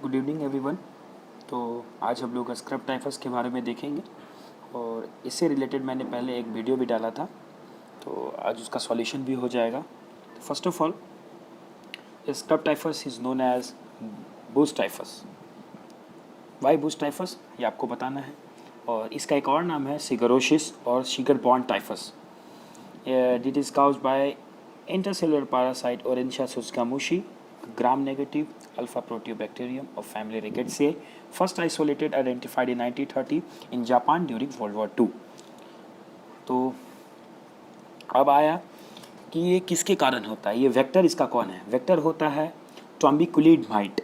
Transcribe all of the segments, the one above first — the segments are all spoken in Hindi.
Good evening everyone. तो आज हम लोग स्क्रब टाइफस के बारे में देखेंगे और इससे रिलेटेड मैंने पहले एक वीडियो भी डाला था, तो आज उसका सॉल्यूशन भी हो जाएगा। तो first of all, scrub typhus is known as bush typhus. Why bush typhus, ये आपको बताना है। और इसका एक और नाम है सिगरोसिस और शिगरबॉर्न typhus. It is caused by intercellular parasite Orencia susgamushi, gram-negative alpha proteobacterium of family Rickettsia, first isolated identified in 1930 in Japan during World War II। तो अब आया कि ये किसके कारण होता है, ये वेक्टर इसका कौन है। वेक्टर होता है ट्रॉम्बिकुलिड माइट।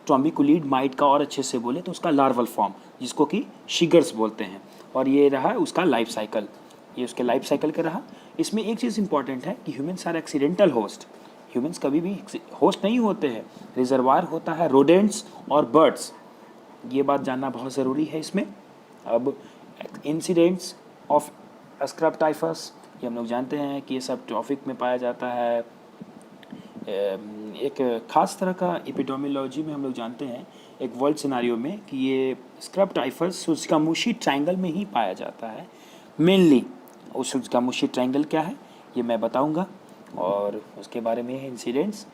ट्रॉम्बिकुलिड माइट का और अच्छे से बोले तो उसका लार्वल फॉर्म, जिसको कि शिगर्स बोलते हैं। और ये रहा उसका लाइफ साइकिल, ये उसके लाइफ साइकिल का रहा। इसमें एक चीज़ इंपॉर्टेंट है कि humans are accidental host. Humans कभी भी होस्ट नहीं होते हैं, रिजर्वायर होता है रोडेंट्स और बर्ड्स। ये बात जानना बहुत ज़रूरी है इसमें। अब इंसिडेंट्स ऑफ स्क्रब टाइफस, ये हम लोग जानते हैं कि ये सब ट्रॉफिक में पाया जाता है। एक ख़ास तरह का एपिडेमियोलॉजी में हम लोग जानते हैं, एक वर्ल्ड सिनारियो में, कि ये स्क्रब टाइफस सुज़ुकामुशी ट्रायंगल में ही पाया जाता है मेनली। उस सुज़ुकामुशी ट्रायंगल क्या है ये मैं बताऊंगा, और उसके बारे में incidents.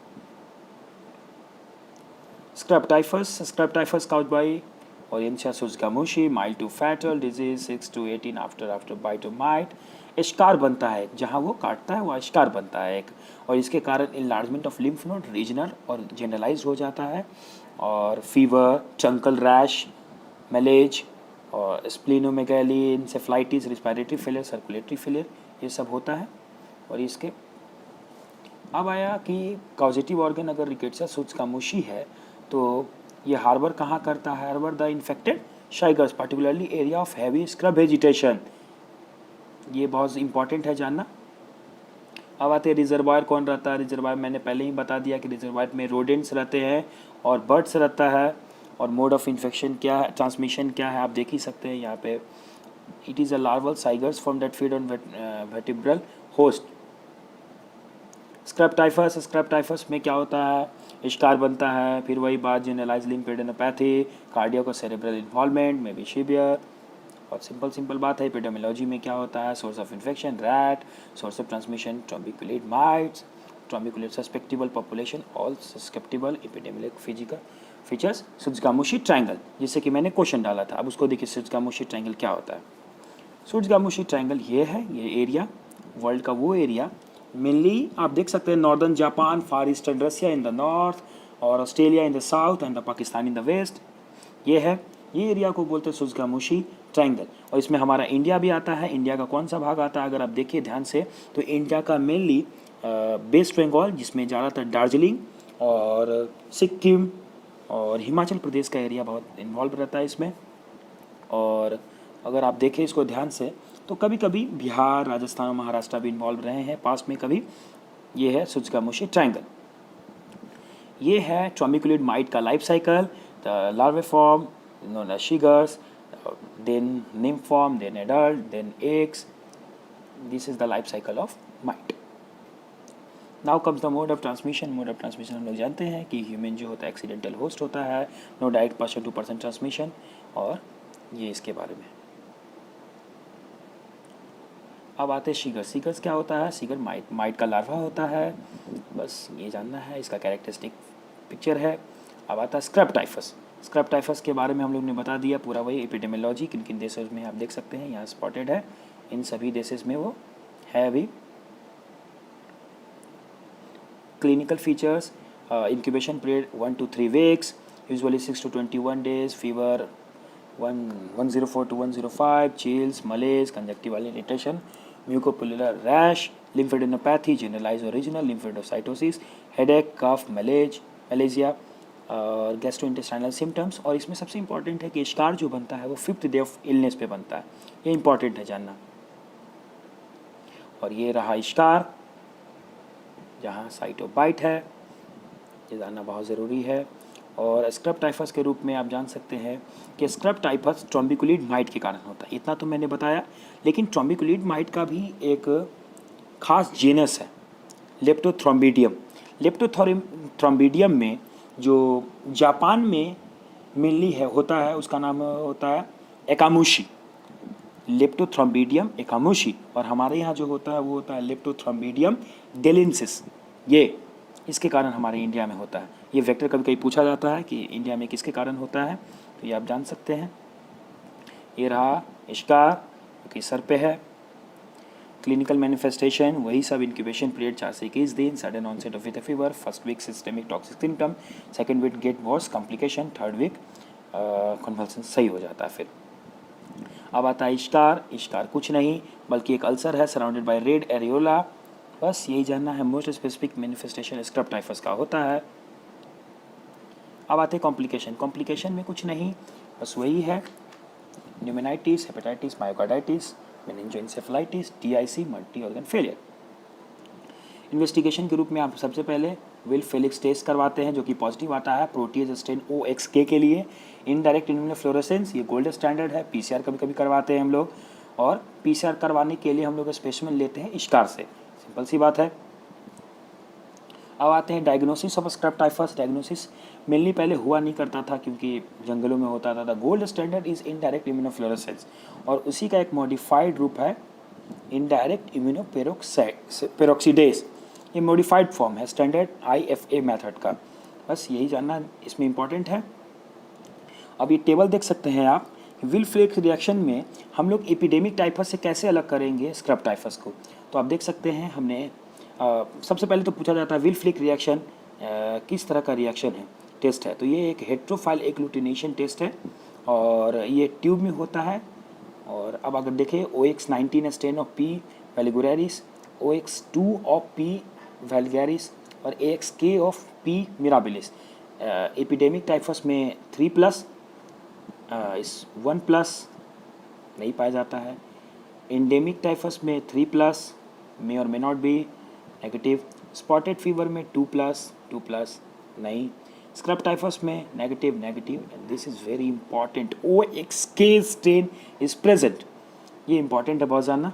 Scrub typhus caused by Orientia susgamushi, mild to fatal disease, 6 to 18 after bite of mite। एशकार बनता है, जहाँ वो काटता है वो एशकार बनता है एक, और इसके कारण enlargement of lymph node regional और जनरलाइज हो जाता है। और फीवर, चंकल रैश, मैलेज और splenomegaly, encephalitis, respiratory failure, circulatory failure, ये सब होता है। और इसके अब आया कि कॉजेटिव ऑर्गन अगर रिकेट्सिया सुज़ुकामुशी है तो ये हार्बर कहाँ करता है, harbour the infected chiggers, particularly area of heavy scrub vegetation. ये बहुत इंपॉर्टेंट है जानना। अब आते हैं रिजर्वायर कौन रहता है। रिजर्वायर मैंने पहले ही बता दिया कि रिजर्वायर में रोडेंट्स रहते हैं और बर्ड्स रहता है। और मोड ऑफ इन्फेक्शन क्या है, ट्रांसमिशन क्या है, आप देख ही सकते हैं यहाँ पे। It is a larval chiggers from that feed on vertebral host. Scrub typhus में क्या होता है, इश्कार बनता है, फिर वही बात जनरलाइज लिम्फेडेनोपैथी, कार्डियक और सेरेब्रल इन्वॉल्वमेंट में भी शिवियर। और सिंपल बात है, एपिडेमियोलॉजी में क्या होता है, source of infection rat, source of transmission trombiculid mites, trombiculid susceptible population, all susceptible epidemic physical features, tsutsugamushi triangle, जिससे कि मैंने क्वेश्चन डाला था। अब उसको देखिए सुज़ुकामुशी ट्रायंगल क्या होता है। सुज़ुकामुशी ट्रायंगल ये है, ये एरिया वर्ल्ड का वो एरिया मेनली आप देख सकते हैं, northern Japan, far eastern Russia in the north, और Australia in the south and the Pakistan in the west. ये है, ये एरिया को बोलते हैं सुज़ुकामुशी ट्रायंगल। और इसमें हमारा इंडिया भी आता है। इंडिया का कौन सा भाग आता है अगर आप देखिए ध्यान से, तो इंडिया का मेनली वेस्ट बंगाल, जिसमें ज़्यादातर दार्जिलिंग और सिक्किम और हिमाचल प्रदेश का एरिया बहुत इन्वॉल्व रहता है इसमें। और अगर आप देखें इसको ध्यान से तो कभी कभी बिहार, राजस्थान और महाराष्ट्र भी इन्वॉल्व रहे हैं पास में कभी। ये है सुज़ुकामुशी ट्रायंगल। ये है ट्रॉम्बिकुलिड माइट का life cycle, the larva form known as chiggers, then nymph form, then adult, then eggs. This is the life cycle of mite. Now comes the mode of transmission। Mode of transmission हम लोग जानते हैं कि ह्यूमन जो होता है एक्सीडेंटल होस्ट होता है, no direct person to person transmission. और ये इसके बारे में। अब आते हैं सीगर्स क्या होता है। सीगर माइट का लार्वा होता है, बस ये जानना है, इसका कैरेक्टरिस्टिक पिक्चर है। अब आता है स्क्रब टाइफस के बारे में हम लोग ने बता दिया पूरा, वही एपिडेमियोलॉजी, किन किन देशों में आप देख सकते हैं यहाँ स्पॉटेड है, इन सभी देशों में वो है अभी। Clinical features, incubation period 1 to 3 weeks, usually 6 to 21 days, fever 104 to 105, chills, malaise, conjunctival irritation, mucopollular rash, lymphadenopathy, generalized or regional lymphadocytosis, headache, cough, malaise, और गैस्ट्रोइंटेस्टाइनल सिम्टम्स। और इसमें सबसे इंपॉर्टेंट है कि स्कार जो बनता है वो 5th डे ऑफ इलनेस पे बनता है, ये इंपॉर्टेंट है जानना। और ये रहा स्कार जहाँ साइट ऑफ बाइट है, ये जानना बहुत ज़रूरी है। और स्क्रब टाइफस के रूप में आप जान सकते हैं कि स्क्रब टाइफस ट्रॉम्बिकुलिड माइट के कारण होता है, इतना तो मैंने बताया। लेकिन ट्रॉम्बिकुलिड माइट का भी एक खास जीनस है, लेप्टोथ्रोम्बिडियम। लेप्टोथ्रोम्बिडियम में जो जापान में मेनली है होता है, उसका नाम होता है एकामुशी, लेप्टोथ्रोम्बिडियम एकामुशी। और हमारे यहाँ जो होता है वो होता है लेप्टोथ्रोम्बिडियम डेलेंसिस। ये इसके कारण हमारे इंडिया में होता है। ये वेक्टर कभी कभी पूछा जाता है कि इंडिया में किसके कारण होता है, तो ये आप जान सकते हैं। ये रहा इश्कार, क्योंकि सर पे है। क्लिनिकल मैनिफेस्टेशन वही सब, इंक्यूबेशन पीरियड 4 से 21 दिन, sudden onset of with fever, first week systemic toxic symptom, second week get worse complication, third week convulsion सही हो जाता है। फिर अब आता है इश्कार। इश्कार कुछ नहीं बल्कि एक अल्सर है सराउंडेड बाय रेड एरियोला। बस यही जानना है। Most specific manifestation scrub typhus का होता है। अब आते हैं कॉम्प्लिकेशन। कॉम्प्लिकेशन में कुछ नहीं, बस वही है pneumonitis, hepatitis, myocarditis, meningoencephalitis, DIC, multi organ failure. Investigation के रूप में आप सबसे पहले विल फेलिक्स टेस्ट करवाते हैं जो कि पॉजिटिव आता है प्रोटीज स्टेन OXK के लिए। इनडायरेक्ट इम्यूनोफ्लोरेसेंस ये गोल्ड स्टैंडर्ड है। PCR कभी कभी करवाते हैं हम लोग, और PCR करवाने के लिए हम लोग स्पेसिमेन लेते हैं इश्कार से, सिंपल सी बात है। अब आते हैं diagnosis of scrub typhus. Diagnosis mainly पहले हुआ नहीं करता था क्योंकि जंगलों में होता था। Gold standard is indirect immunofluorescence, और उसी का एक मॉडिफाइड रूप है इनडायरेक्ट इम्यूनोपेरोक्सीडेस। ये मॉडिफाइड फॉर्म है स्टैंडर्ड IFA मेथड का। बस यही जानना इसमें इम्पॉर्टेंट है। अब ये टेबल देख सकते हैं आप, विल फ्लेक्स रिएक्शन में हम लोग एपिडेमिक टाइफस से कैसे अलग करेंगे स्क्रब टाइफस को। तो आप देख सकते हैं हमने सबसे पहले तो पूछा जाता है विल फ्लिक रिएक्शन किस तरह का रिएक्शन है, टेस्ट है। तो ये एक हेट्रोफाइल एग्लूटिनेशन टेस्ट है और ये ट्यूब में होता है। और अब अगर देखें OX19 strain of P वेलिगुरेरिस, OX2 of P वेलगैरिस और AXK of P mirabilis. Epidemic typhus में 3+, इस 1+ नहीं पाया जाता है। एंडेमिक टाइफस में 3+ मे और may not be negative. Spotted fever में 2+ नहीं। स्क्रब टाइफस में negative and this is very important, OXK strain is present. ये इंपॉर्टेंट है बहुत जानना।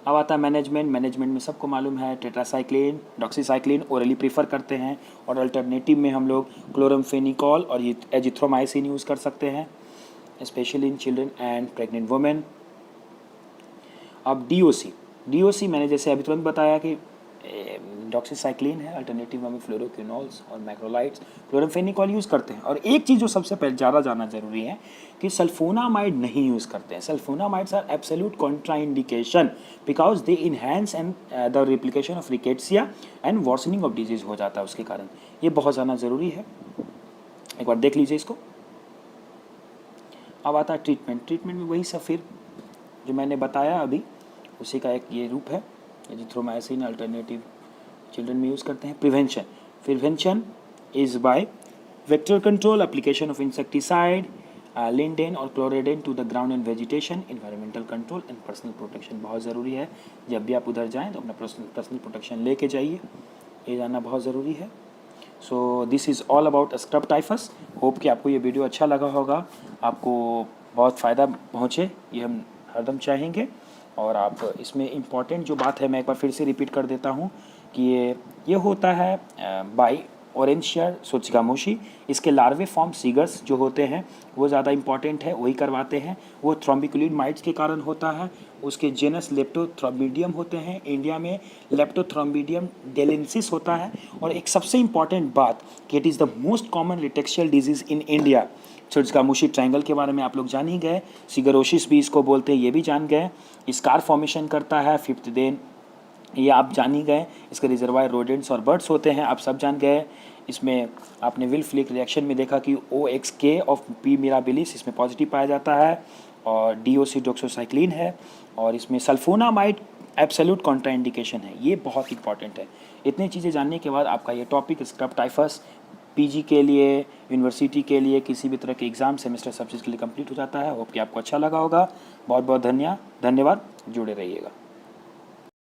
अब आता है मैनेजमेंट में सबको मालूम है टेट्रासाइक्लिन, डॉक्सीसाइक्लिन ओरली प्रीफर करते हैं, और अल्टरनेटिव में हम लोग क्लोरमफेनिकॉल और एजिथ्रोमाइसिन यूज़ कर सकते हैं, specially in children and pregnant women. अब DOC मैंने जैसे अभी तुरंत बताया कि डॉक्सीसाइक्लिन है, अल्टरनेटिव में फ्लोरोक्विनोल्स और मैक्रोलाइड्स, क्लोरमफेनिकॉल यूज़ करते हैं। और एक चीज़ जो सबसे पहले ज़्यादा जानना जरूरी है कि सल्फोनामाइड नहीं यूज़ करते हैं। Sulphonamides are absolute contraindication because they enhance and the replication of rickettsia and worsening of disease हो जाता है उसके कारण। ये बहुत जानना ज़रूरी है, एक बार देख लीजिए इसको। अब आता है ट्रीटमेंट में वही सब फिर जो मैंने बताया अभी उसी का एक ये रूप है, एजिथ्रोमाइसिन अल्टरनेटिव चिल्ड्रन में यूज़ करते हैं। Prevention is by vector control, application of insecticide, lindane और chlordane to the ground and vegetation, environmental control and personal protection बहुत ज़रूरी है। जब भी आप उधर जाएँ तो अपना पर्सनल प्रोटेक्शन लेके जाइए, ये जानना बहुत ज़रूरी है। So this is all about scrub typhus. Hope कि आपको ये वीडियो अच्छा लगा होगा, आपको बहुत फ़ायदा पहुँचे ये हम हरदम चाहेंगे। और आप इसमें इम्पॉर्टेंट जो बात है मैं एक बार फिर से रिपीट कर देता हूँ कि ये होता है बाई ओरेंशिया सोचिकामोशी। इसके लार्वे फॉर्म सीगर्स जो होते हैं वो ज़्यादा इंपॉर्टेंट है, वही करवाते हैं। वो थ्रोम्बिकुलिन माइट्स के कारण होता है। उसके जेनस लेप्टोथ्रोम्बिडियम होते हैं, इंडिया में लेप्टोथ्रोम्बिडियम डेलेंसिस होता है। और एक सबसे इंपॉर्टेंट बात कि it is the most common rickettsial disease in India. Tsutsugamushi triangle के बारे में आप लोग जान ही गए, सिगरोसिस भी इसको बोलते हैं, ये भी जान गए। स्कार फॉर्मेशन करता है 5th दिन, ये आप जान ही गए। इसके रिजर्वायर रोडेंट्स और बर्ड्स होते हैं, आप सब जान गए। इसमें आपने विल फ्लिक रिएक्शन में देखा कि OXK ऑफ P मिराबिलिस इसमें पॉजिटिव पाया जाता है, और DOC डॉक्सोसाइक्लिन है, और इसमें सल्फोनामाइड एब्सोल्यूट कॉन्ट्राइंडिकेशन है। ये बहुत इंपॉर्टेंट है। इतनी चीज़ें जानने के बाद आपका ये टॉपिक स्क्रब टाइफस PG के लिए, यूनिवर्सिटी के लिए, किसी भी तरह के एग्ज़ाम सेमेस्टर सब चीज़ के लिए कंप्लीट हो जाता है। होप कि आपको अच्छा लगा होगा। बहुत बहुत धन्यवाद, जुड़े रहिएगा।